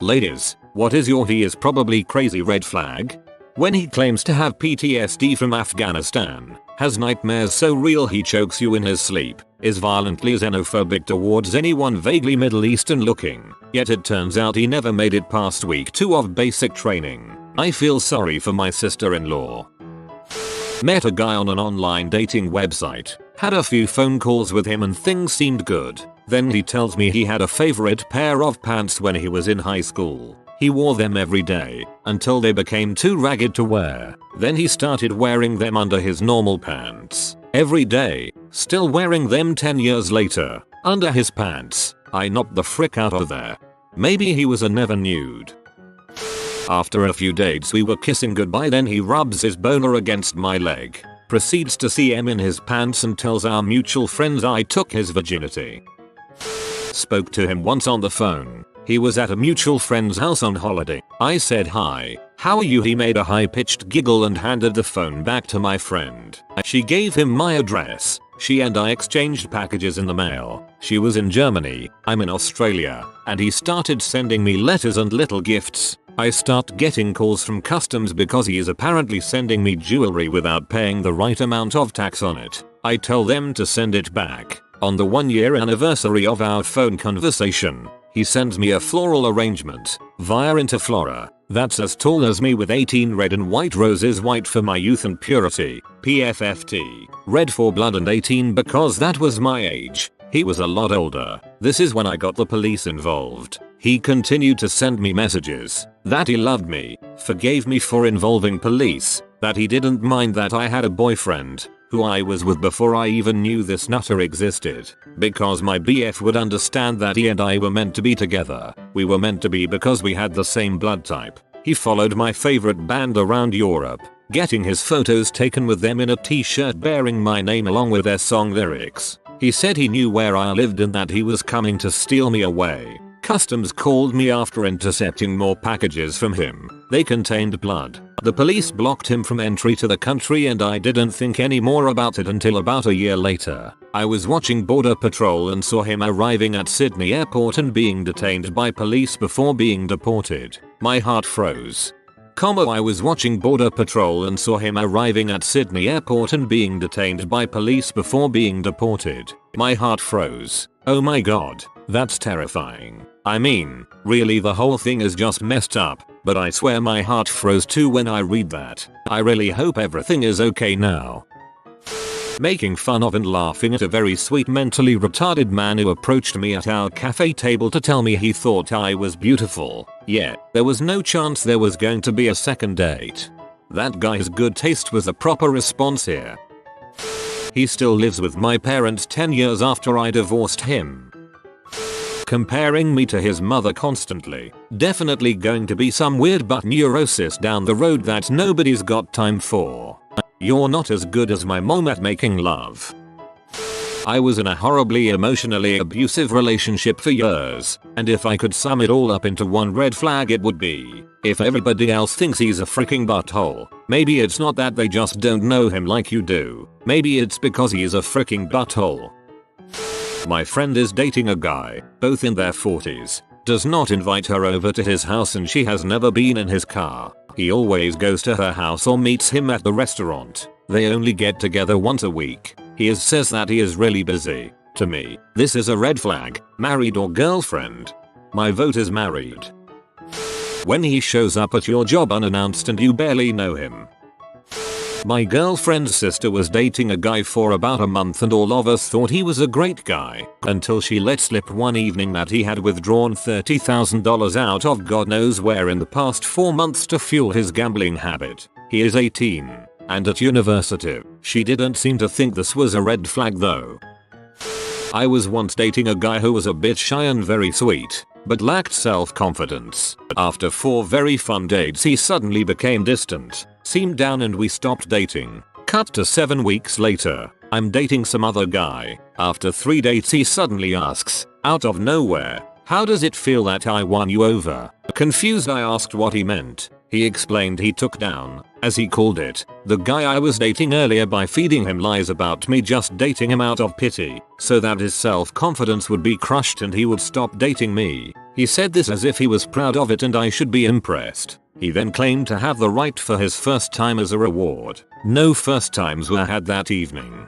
Ladies, what is your he is probably crazy red flag? When he claims to have PTSD from Afghanistan, has nightmares so real he chokes you in his sleep, is violently xenophobic towards anyone vaguely Middle Eastern looking, yet it turns out he never made it past week 2 of basic training. I feel sorry for my sister-in-law. Met a guy on an online dating website, had a few phone calls with him and things seemed good. Then he tells me he had a favorite pair of pants when he was in high school. He wore them every day, until they became too ragged to wear. Then he started wearing them under his normal pants. Every day, still wearing them 10 years later, under his pants. I knocked the frick out of there. Maybe he was a never nude. After a few dates we were kissing goodbye, then he rubs his boner against my leg. Proceeds to see M in his pants and tells our mutual friends I took his virginity. Spoke to him once on the phone. He was at a mutual friend's house on holiday. I said hi, how are you? He made a high-pitched giggle and handed the phone back to my friend. She gave him my address. She and I exchanged packages in the mail. She was in Germany, I'm in Australia, and he started sending me letters and little gifts. I start getting calls from customs because he is apparently sending me jewelry without paying the right amount of tax on it. I tell them to send it back. On the 1-year anniversary of our phone conversation, he sends me a floral arrangement, via Interflora, that's as tall as me with 18 red and white roses, white for my youth and purity, PFFT, red for blood, and 18 because that was my age. He was a lot older. This is when I got the police involved. He continued to send me messages that he loved me, forgave me for involving police, that he didn't mind that I had a boyfriend, who I was with before I even knew this nutter existed, because my BF would understand that he and I were meant to be together. We were meant to be because we had the same blood type. He followed my favorite band around Europe, getting his photos taken with them in a t-shirt bearing my name along with their song lyrics. He said he knew where I lived and that he was coming to steal me away. Customs called me after intercepting more packages from him. They contained blood. The police blocked him from entry to the country and I didn't think any more about it until about a year later. I was watching Border Patrol and saw him arriving at Sydney Airport and being detained by police before being deported. My heart froze. I was watching Border Patrol and saw him arriving at Sydney Airport and being detained by police before being deported. My heart froze. Oh my god, that's terrifying. I mean, really the whole thing is just messed up, but I swear my heart froze too when I read that. I really hope everything is okay now. Making fun of and laughing at a very sweet mentally retarded man who approached me at our cafe table to tell me he thought I was beautiful. Yeah, there was no chance there was going to be a second date. That guy's good taste was a proper response here. He still lives with my parents 10 years after I divorced him. Comparing me to his mother constantly. Definitely going to be some weird butt neurosis down the road that nobody's got time for. You're not as good as my mom at making love. I was in a horribly emotionally abusive relationship for years, and if I could sum it all up into one red flag it would be, if everybody else thinks he's a freaking butthole, maybe it's not that they just don't know him like you do. Maybe it's because he is a freaking butthole. My friend is dating a guy, both in their 40s, does not invite her over to his house and she has never been in his car. He always goes to her house or meets him at the restaurant. They only get together once a week. He says that he is really busy. To me, this is a red flag, married or girlfriend. My vote is married. When he shows up at your job unannounced and you barely know him. My girlfriend's sister was dating a guy for about a month and all of us thought he was a great guy until she let slip one evening that he had withdrawn $30,000 out of God knows where in the past 4 months to fuel his gambling habit. He is 18 and at university. She didn't seem to think this was a red flag though. I was once dating a guy who was a bit shy and very sweet, but lacked self-confidence. After 4 very fun dates he suddenly became distant, seemed down and we stopped dating. Cut to 7 weeks later, I'm dating some other guy. After 3 dates he suddenly asks, out of nowhere, how does it feel that I won you over? Confused I asked what he meant. He explained he took down as he called it, the guy I was dating earlier by feeding him lies about me just dating him out of pity, so that his self-confidence would be crushed and he would stop dating me. He said this as if he was proud of it and I should be impressed. He then claimed to have the right for his first time as a reward. No first times were had that evening.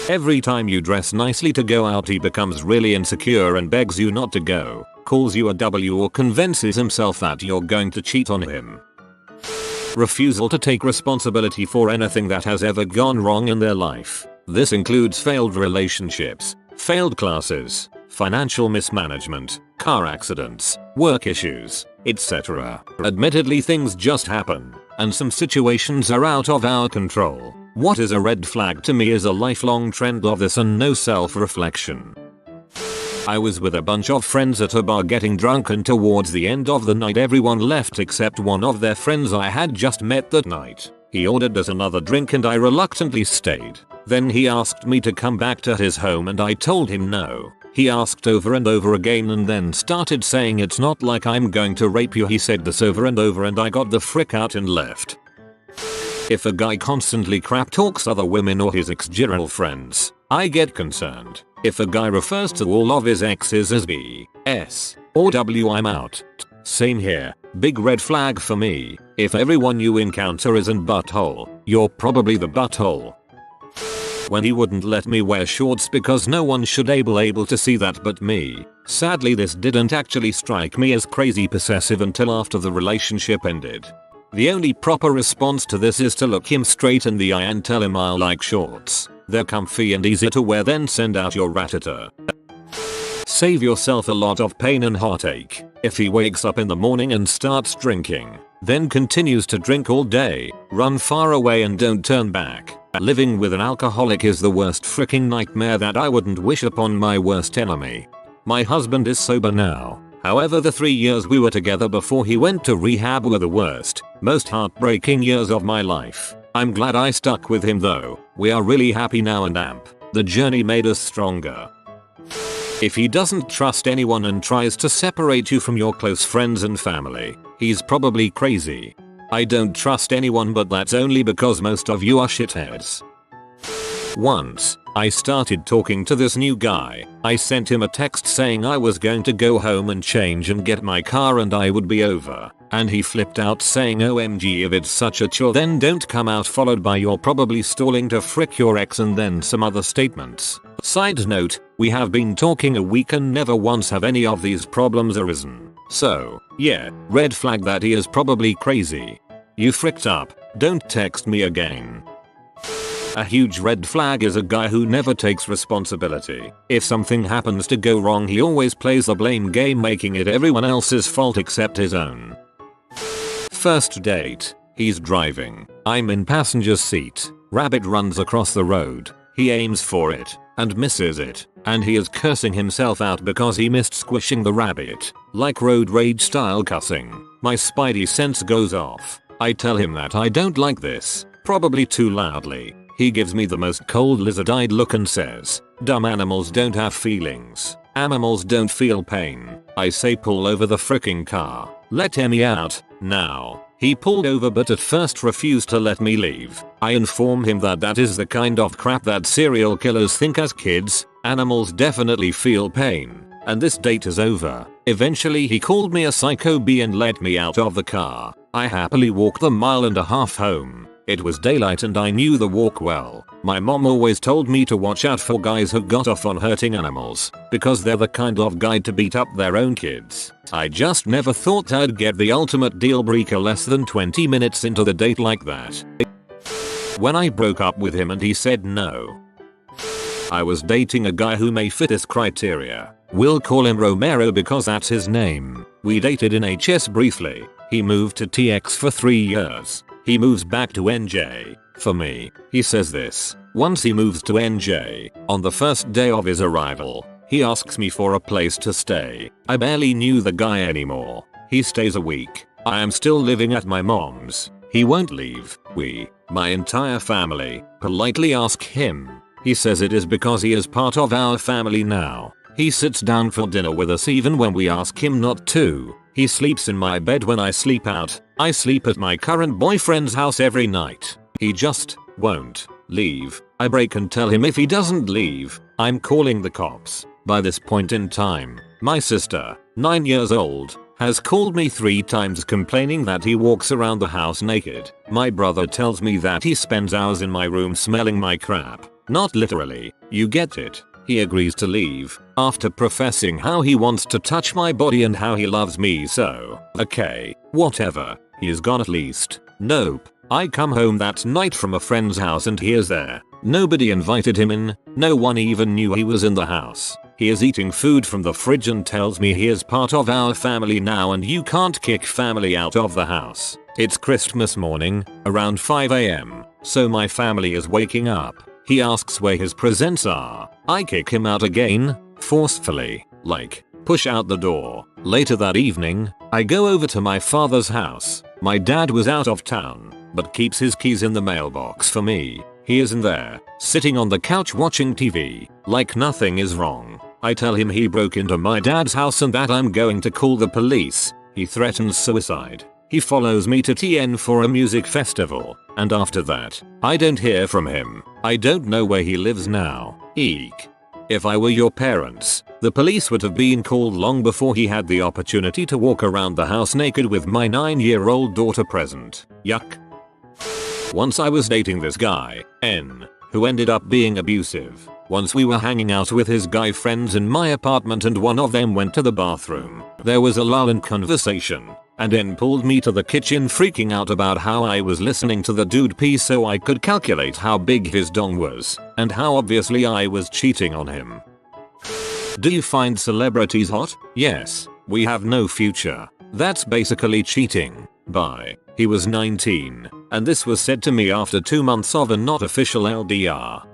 Every time you dress nicely to go out he becomes really insecure and begs you not to go, calls you a W or convinces himself that you're going to cheat on him. Refusal to take responsibility for anything that has ever gone wrong in their life. This includes failed relationships, failed classes, financial mismanagement, car accidents, work issues, etc. Admittedly, things just happen, and some situations are out of our control. What is a red flag to me is a lifelong trend of this and no self-reflection. I was with a bunch of friends at a bar getting drunk, and towards the end of the night everyone left except one of their friends I had just met that night. He ordered us another drink and I reluctantly stayed. Then he asked me to come back to his home and I told him no. He asked over and over again and then started saying, "It's not like I'm going to rape you." He said this over and over and I got the frick out and left. If a guy constantly crap talks other women or his ex-girlfriends, I get concerned. If a guy refers to all of his exes as B, S, or W, I'm out. Same here. Big red flag for me. If everyone you encounter isn't butthole, you're probably the butthole. When he wouldn't let me wear shorts because no one should able to see that but me. Sadly, this didn't actually strike me as crazy possessive until after the relationship ended. The only proper response to this is to look him straight in the eye and tell him I like shorts. They're comfy and easy to wear, then send out your ratata. Save yourself a lot of pain and heartache. If he wakes up in the morning and starts drinking, then continues to drink all day, run far away and don't turn back. Living with an alcoholic is the worst freaking nightmare that I wouldn't wish upon my worst enemy. My husband is sober now. However, the 3 years we were together before he went to rehab were the worst, most heartbreaking years of my life. I'm glad I stuck with him though. We are really happy now and amp. The journey made us stronger. If he doesn't trust anyone and tries to separate you from your close friends and family, he's probably crazy. I don't trust anyone, but that's only because most of you are shitheads. Once, I started talking to this new guy. I sent him a text saying I was going to go home and change and get my car and I would be over. And he flipped out saying, "OMG, if it's such a chore then don't come out," followed by "you're probably stalling to frick your ex," and then some other statements. Side note, we have been talking a week and never once have any of these problems arisen. So, yeah, red flag that he is probably crazy. You fricked up, don't text me again. A huge red flag is a guy who never takes responsibility. If something happens to go wrong, he always plays the blame game, making it everyone else's fault except his own. First date. He's driving. I'm in passenger seat. Rabbit runs across the road. He aims for it and misses it, and he is cursing himself out because he missed squishing the rabbit. Like road rage style cussing. My spidey sense goes off. I tell him that I don't like this, probably too loudly. He gives me the most cold lizard-eyed look and says, "Dumb animals don't have feelings. Animals don't feel pain." I say, "Pull over the fricking car. Let me out, now." He pulled over but at first refused to let me leave. I inform him that that is the kind of crap that serial killers think as kids. Animals definitely feel pain. And this date is over. Eventually he called me a psycho B and let me out of the car. I happily walked the 1.5 miles home. It was daylight and I knew the walk well. My mom always told me to watch out for guys who got off on hurting animals, because they're the kind of guy to beat up their own kids. I just never thought I'd get the ultimate deal breaker less than 20 minutes into the date like that. When I broke up with him and he said no. I was dating a guy who may fit this criteria. We'll call him Romero because that's his name. We dated in HS briefly. He moved to TX for 3 years. He moves back to NJ. For me, he says this. Once he moves to NJ, on the first day of his arrival, he asks me for a place to stay. I barely knew the guy anymore. He stays a week. I am still living at my mom's. He won't leave. We, my entire family, politely ask him. He says it is because he is part of our family now. He sits down for dinner with us even when we ask him not to. He sleeps in my bed when I sleep out. I sleep at my current boyfriend's house every night. He just won't leave. I break and tell him if he doesn't leave, I'm calling the cops. By this point in time, my sister, 9 years old, has called me 3 times complaining that he walks around the house naked. My brother tells me that he spends hours in my room smelling my crap. Not literally, you get it. He agrees to leave after professing how he wants to touch my body and how he loves me, so okay, whatever. He is gone at least. Nope. I come home that night from a friend's house and he is there. Nobody invited him in. No one even knew he was in the house. He is eating food from the fridge and tells me he is part of our family now and you can't kick family out of the house. It's Christmas morning, around 5 AM, so my family is waking up. He asks where his presents are. I kick him out again, forcefully, like, push out the door. Later that evening, I go over to my father's house. My dad was out of town, but keeps his keys in the mailbox for me. He isn't there, sitting on the couch watching TV, like nothing is wrong. I tell him he broke into my dad's house and that I'm going to call the police. He threatens suicide. He follows me to TN for a music festival, and after that, I don't hear from him. I don't know where he lives now. Eek. If I were your parents, the police would have been called long before he had the opportunity to walk around the house naked with my 9-year-old daughter present. Yuck. Once I was dating this guy, N, who ended up being abusive. Once we were hanging out with his guy friends in my apartment and one of them went to the bathroom. There was a lull in conversation, and N pulled me to the kitchen freaking out about how I was listening to the dude pee so I could calculate how big his dong was, and how obviously I was cheating on him. Do you find celebrities hot? Yes. We have no future. That's basically cheating. Bye. He was 19, and this was said to me after 2 months of a not official LDR.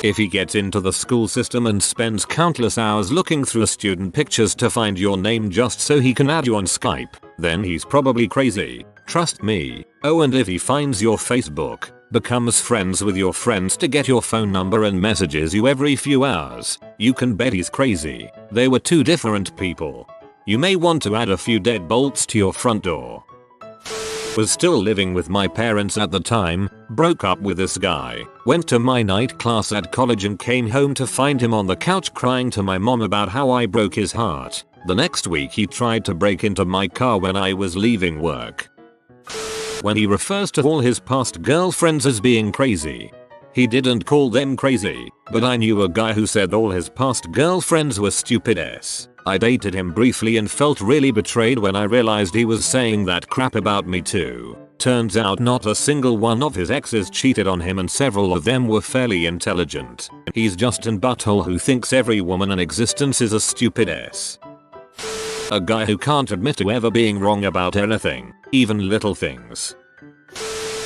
If he gets into the school system and spends countless hours looking through student pictures to find your name just so he can add you on Skype, then he's probably crazy. Trust me. Oh, and if he finds your Facebook, becomes friends with your friends to get your phone number and messages you every few hours, you can bet he's crazy. They were 2 different people. You may want to add a few deadbolts to your front door. Was still living with my parents at the time, broke up with this guy, went to my night class at college and came home to find him on the couch crying to my mom about how I broke his heart. The next week he tried to break into my car when I was leaving work. When he refers to all his past girlfriends as being crazy, he didn't call them crazy, but I knew a guy who said all his past girlfriends were stupid ass. I dated him briefly and felt really betrayed when I realized he was saying that crap about me too. Turns out not a single one of his exes cheated on him and several of them were fairly intelligent. He's just an butthole who thinks every woman in existence is a stupid ass. A guy who can't admit to ever being wrong about anything, even little things.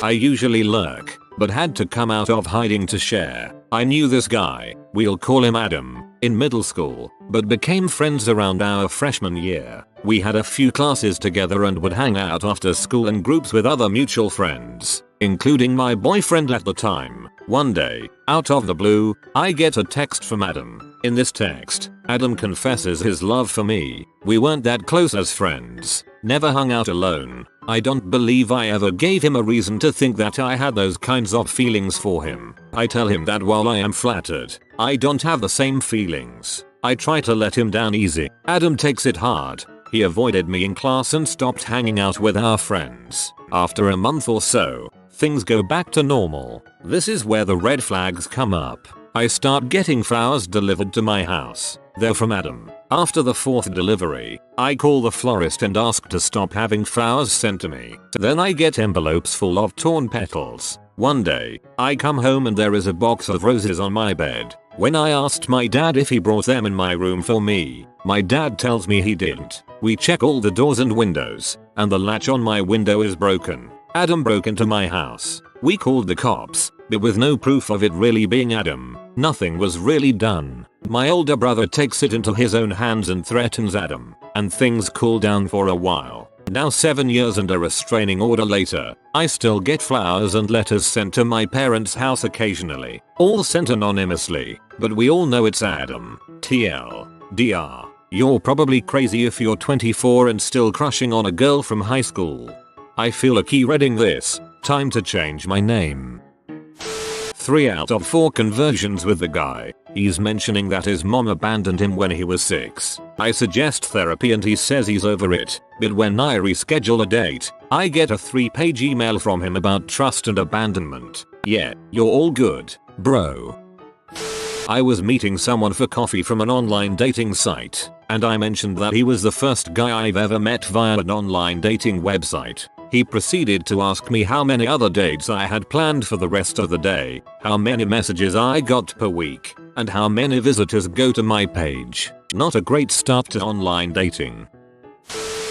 I usually lurk, but had to come out of hiding to share. I knew this guy, we'll call him Adam, in middle school, but became friends around our freshman year. We had a few classes together and would hang out after school in groups with other mutual friends, including my boyfriend at the time. One day, out of the blue, I get a text from Adam. In this text, Adam confesses his love for me. We weren't that close as friends, never hung out alone. I don't believe I ever gave him a reason to think that I had those kinds of feelings for him. I tell him that while I am flattered, I don't have the same feelings. I try to let him down easy. Adam takes it hard. He avoided me in class and stopped hanging out with our friends. After a month or so, things go back to normal. This is where the red flags come up. I start getting flowers delivered to my house. They're from Adam. After the 4th delivery, I call the florist and ask to stop having flowers sent to me. Then I get envelopes full of torn petals. One day, I come home and there is a box of roses on my bed. When I asked my dad if he brought them in my room for me, my dad tells me he didn't. We check all the doors and windows, and the latch on my window is broken. Adam broke into my house. We called the cops, but with no proof of it really being Adam, nothing was really done. My older brother takes it into his own hands and threatens Adam, and things cool down for a while. Now 7 years and a restraining order later, I still get flowers and letters sent to my parents' house occasionally, all sent anonymously, but we all know it's Adam. TL. DR. You're probably crazy if you're 24 and still crushing on a girl from high school. I feel like reading this. Time to change my name. 3 out of 4 conversions with the guy. He's mentioning that his mom abandoned him when he was 6. I suggest therapy and he says he's over it, but when I reschedule a date, I get a 3-page email from him about trust and abandonment. Yeah, you're all good, bro. I was meeting someone for coffee from an online dating site, and I mentioned that he was the first guy I've ever met via an online dating website. He proceeded to ask me how many other dates I had planned for the rest of the day, how many messages I got per week, and how many visitors go to my page. Not a great start to online dating.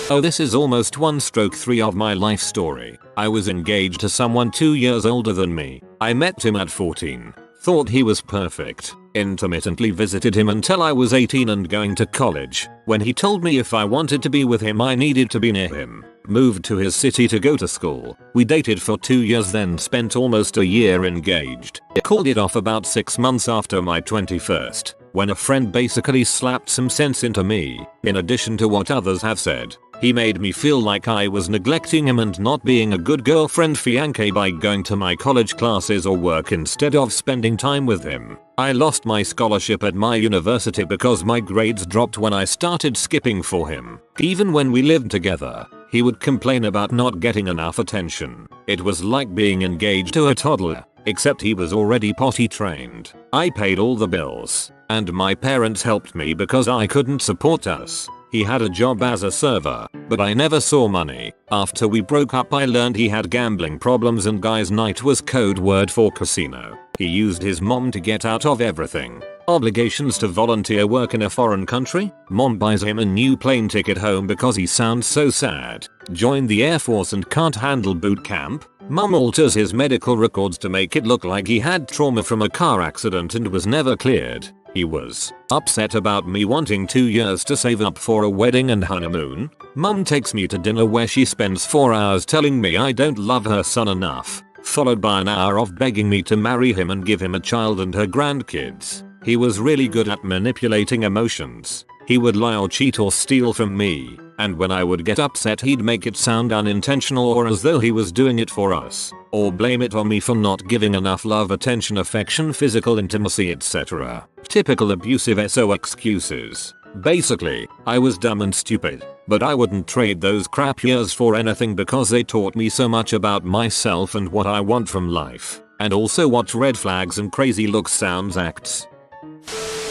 Oh, this is almost 1/3 of my life story. I was engaged to someone 2 years older than me. I met him at 14. Thought he was perfect. Intermittently visited him until I was 18 and going to college, when he told me if I wanted to be with him I needed to be near him. Moved to his city to go to school. We dated for 2 years, then spent almost a year engaged. Called it off about 6 months after my 21st, when a friend basically slapped some sense into me. In addition to what others have said, he made me feel like I was neglecting him and not being a good girlfriend fiancé by going to my college classes or work instead of spending time with him. I lost my scholarship at my university because my grades dropped when I started skipping for him. Even when we lived together, he would complain about not getting enough attention. It was like being engaged to a toddler, except he was already potty trained. I paid all the bills, and my parents helped me because I couldn't support us. He had a job as a server, but I never saw money. After we broke up I learned he had gambling problems and guys' night was code word for casino. He used his mom to get out of everything. Obligations to volunteer work in a foreign country? Mom buys him a new plane ticket home because he sounds so sad. Joined the Air Force and can't handle boot camp? Mom alters his medical records to make it look like he had trauma from a car accident and was never cleared. He was upset about me wanting 2 years to save up for a wedding and honeymoon. Mom takes me to dinner where she spends 4 hours telling me I don't love her son enough, followed by an hour of begging me to marry him and give him a child and her grandkids. He was really good at manipulating emotions. He would lie or cheat or steal from me, and when I would get upset he'd make it sound unintentional or as though he was doing it for us, or blame it on me for not giving enough love, attention, affection, physical intimacy, etc. Typical abusive SO excuses. Basically, I was dumb and stupid, but I wouldn't trade those crap years for anything because they taught me so much about myself and what I want from life, and also what red flags and crazy looks sounds acts.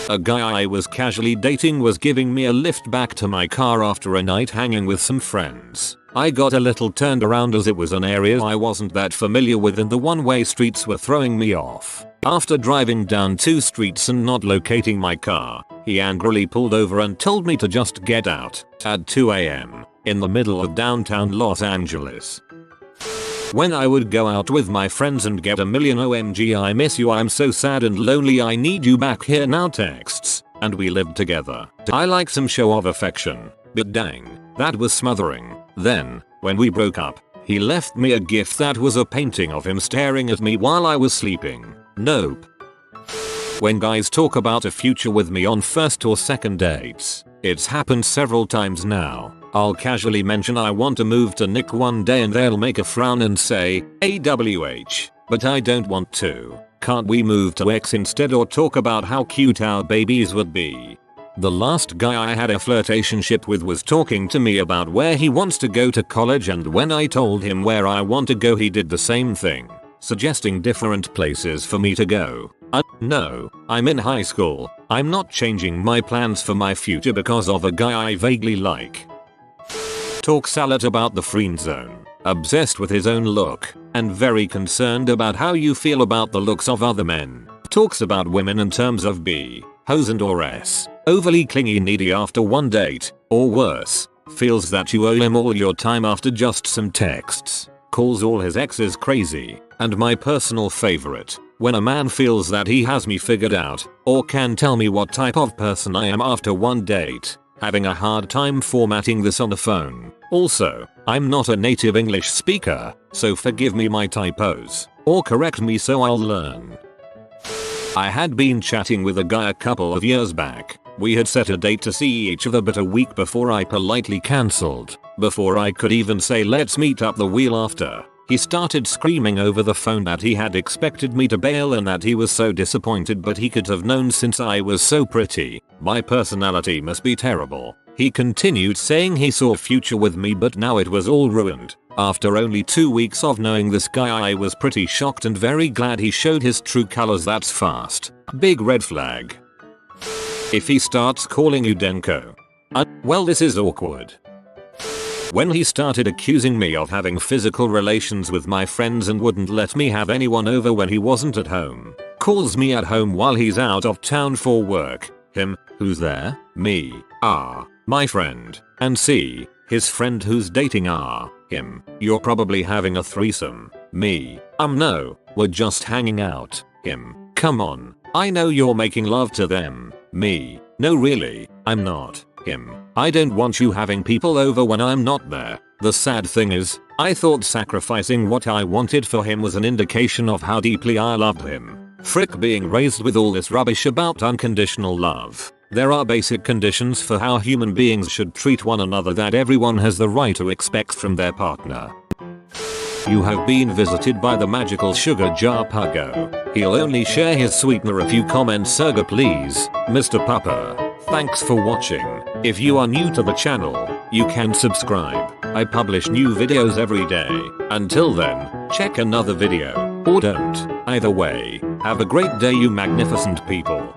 A guy I was casually dating was giving me a lift back to my car after a night hanging with some friends. I got a little turned around as it was an area I wasn't that familiar with and the one-way streets were throwing me off. After driving down 2 streets and not locating my car, he angrily pulled over and told me to just get out at 2 AM in the middle of downtown Los Angeles. When I would go out with my friends and get a million OMG I miss you, I'm so sad and lonely, I need you back here now texts, and we lived together. I like some show of affection, but dang, that was smothering. Then, when we broke up, he left me a gift that was a painting of him staring at me while I was sleeping. Nope. When guys talk about a future with me on first or second dates, it's happened several times now. I'll casually mention I want to move to Nick one day and they'll make a frown and say, AWH, but I don't want to. Can't we move to X instead or talk about how cute our babies would be? The last guy I had a flirtationship with was talking to me about where he wants to go to college, and when I told him where I want to go he did the same thing, suggesting different places for me to go. No, I'm in high school. I'm not changing my plans for my future because of a guy I vaguely like. Talks a lot about the friend zone, obsessed with his own look, and very concerned about how you feel about the looks of other men. Talks about women in terms of B, hoes and or S, overly clingy, needy after one date, or worse, feels that you owe him all your time after just some texts, calls all his exes crazy, and my personal favorite, when a man feels that he has me figured out, or can tell me what type of person I am after one date. Having a hard time formatting this on the phone. Also, I'm not a native English speaker, so forgive me my typos, or correct me so I'll learn. I had been chatting with a guy a couple of years back, We had set a date to see each other, but a week before I politely cancelled. Before I could even say let's meet up the wheel after, he started screaming over the phone that he had expected me to bail and that he was so disappointed, but he could have known since I was so pretty. My personality must be terrible. He continued saying he saw a future with me, but now it was all ruined. After only 2 weeks of knowing this guy, I was pretty shocked and very glad he showed his true colors. That's fast. Big red flag. If he starts calling you Denko. Well, this is awkward. When he started accusing me of having physical relations with my friends and wouldn't let me have anyone over when he wasn't at home. Calls me at home while he's out of town for work. Him, who's there? Me. My friend. And C, his friend who's dating him. You're probably having a threesome. Me. No, we're just hanging out. Him. Come on. I know you're making love to them. Me. No really, I'm not. Him. I don't want you having people over when I'm not there. The sad thing is, I thought sacrificing what I wanted for him was an indication of how deeply I loved him. Frick, being raised with all this rubbish about unconditional love. There are basic conditions for how human beings should treat one another that everyone has the right to expect from their partner. You have been visited by the magical sugar jar Puggo. He'll only share his sweetener if you comment Surga please, Mr. Pupper. Thanks for watching. If you are new to the channel, you can subscribe. I publish new videos every day. Until then, check another video, or don't. Either way, have a great day you magnificent people.